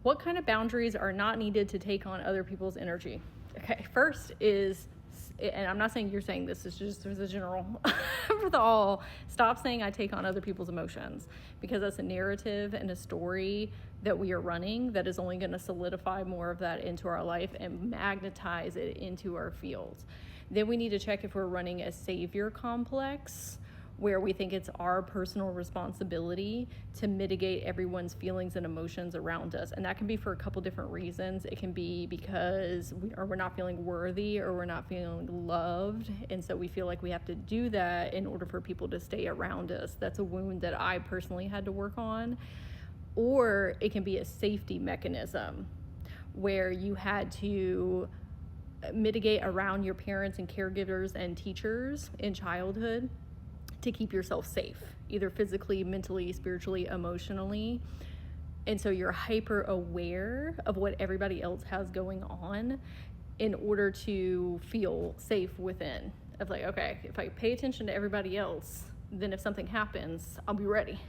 What kind of boundaries are not needed to take on other people's energy? Okay, first is, and I'm not saying you're saying this, it's just as a general for the all, stop saying I take on other people's emotions, because that's a narrative and a story that we are running that is only going to solidify more of that into our life and magnetize it into our fields. Then we need to check if we're running a savior complex, where we think it's our personal responsibility to mitigate everyone's feelings and emotions around us. And that can be for a couple different reasons. It can be because we're not feeling worthy, or we're not feeling loved, and so we feel like we have to do that in order for people to stay around us. That's a wound that I personally had to work on. Or it can be a safety mechanism where you had to mitigate around your parents and caregivers and teachers in childhood to keep yourself safe, either physically, mentally, spiritually, emotionally. And so you're hyper aware of what everybody else has going on in order to feel safe within. Of like, okay, if I pay attention to everybody else, then if something happens, I'll be ready.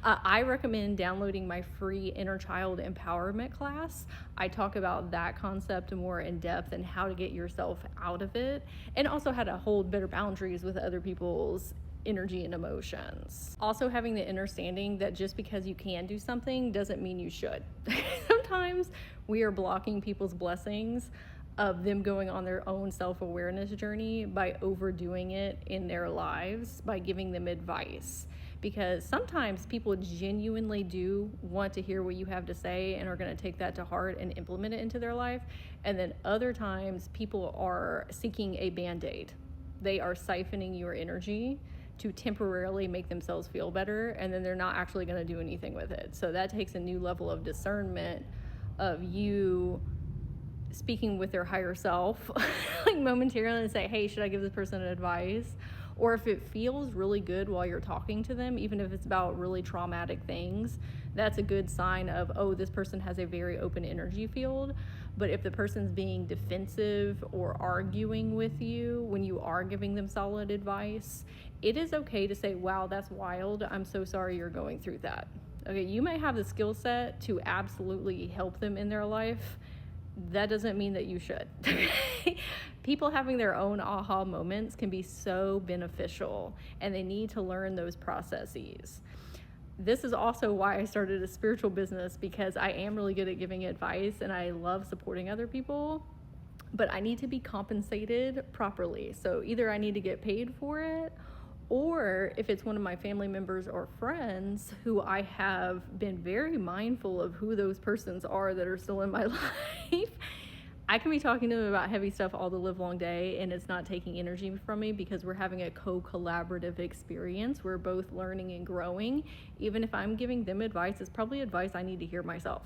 I recommend downloading my free inner child empowerment class. I talk about that concept more in depth and how to get yourself out of it, and also how to hold better boundaries with other people's energy and emotions. Also having the understanding that just because you can do something doesn't mean you should. Sometimes we are blocking people's blessings of them going on their own self-awareness journey by overdoing it in their lives, by giving them advice. Because sometimes people genuinely do want to hear what you have to say and are going to take that to heart and implement it into their life. And then other times people are seeking a band-aid. They are siphoning your energy to temporarily make themselves feel better, and then they're not actually going to do anything with it. So that takes a new level of discernment of you speaking with their higher self, like momentarily, and say, hey, should I give this person advice? Or if it feels really good while you're talking to them, even if it's about really traumatic things, that's a good sign of, oh, this person has a very open energy field. But if the person's being defensive or arguing with you when you are giving them solid advice, it is okay to say, wow, that's wild. I'm so sorry you're going through that. Okay, you may have the skill set to absolutely help them in their life. That doesn't mean that you should. People having their own aha moments can be so beneficial, and they need to learn those processes. This is also why I started a spiritual business, because I am really good at giving advice and I love supporting other people, but I need to be compensated properly. So either I need to get paid for it, or if it's one of my family members or friends who I have been very mindful of who those persons are that are still in my life, I can be talking to them about heavy stuff all the live long day, and it's not taking energy from me because we're having a co-collaborative experience. We're both learning and growing. Even if I'm giving them advice, it's probably advice I need to hear myself.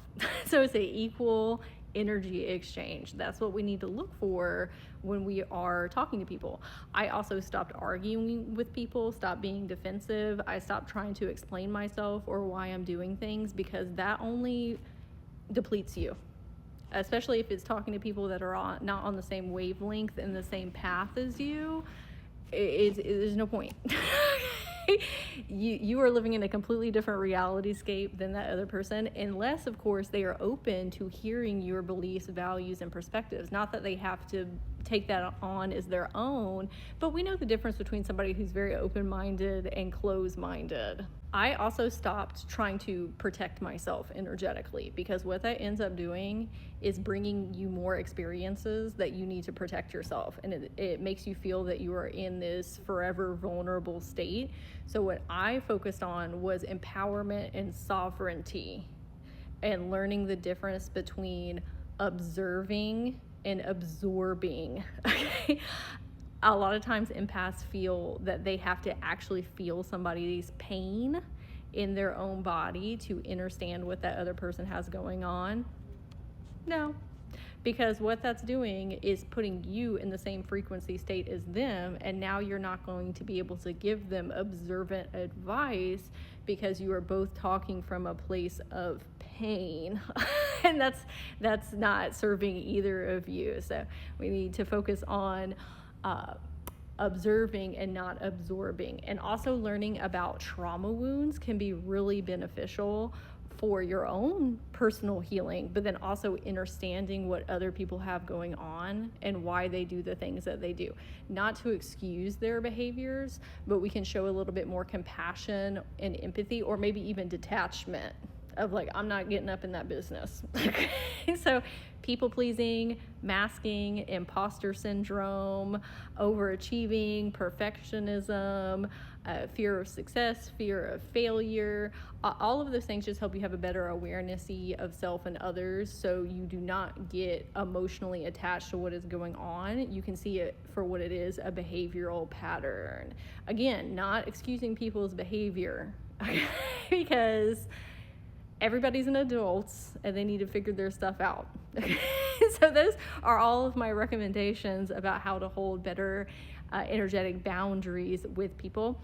So it's an equal energy exchange. That's what we need to look for when we are talking to people. I also stopped arguing with people, stopped being defensive. I stopped trying to explain myself or why I'm doing things, because that only depletes you. Especially if it's talking to people that are not on the same wavelength and the same path as you, there's no point. You are living in a completely different reality scape than that other person, unless, of course, they are open to hearing your beliefs, values, and perspectives. Not that they have to take that on as their own, but we know the difference between somebody who's very open-minded and closed-minded. I also stopped trying to protect myself energetically, because what that ends up doing is bringing you more experiences that you need to protect yourself, and it makes you feel that you are in this forever vulnerable state. So what I focused on was empowerment and sovereignty, and learning the difference between observing and absorbing. Okay? A lot of times empaths feel that they have to actually feel somebody's pain in their own body to understand what that other person has going on. No, because what that's doing is putting you in the same frequency state as them, and now you're not going to be able to give them observant advice because you are both talking from a place of pain. And that's not serving either of you. So we need to focus on observing and not absorbing. And also learning about trauma wounds can be really beneficial for your own personal healing, but then also understanding what other people have going on and why they do the things that they do. Not to excuse their behaviors, but we can show a little bit more compassion and empathy, or maybe even detachment of like, I'm not getting up in that business. So people pleasing, masking, imposter syndrome, overachieving, perfectionism, fear of success, fear of failure, all of those things just help you have a better awareness of self and others, so you do not get emotionally attached to what is going on. You can see it for what it is, a behavioral pattern. Again, not excusing people's behavior, because everybody's an adult and they need to figure their stuff out. So those are all of my recommendations about how to hold better energetic boundaries with people.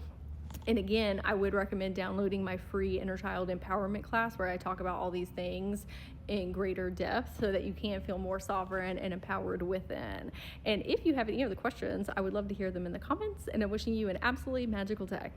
And again, I would recommend downloading my free inner child empowerment class, where I talk about all these things in greater depth so that you can feel more sovereign and empowered within. And if you have any other questions, I would love to hear them in the comments, and I'm wishing you an absolutely magical day.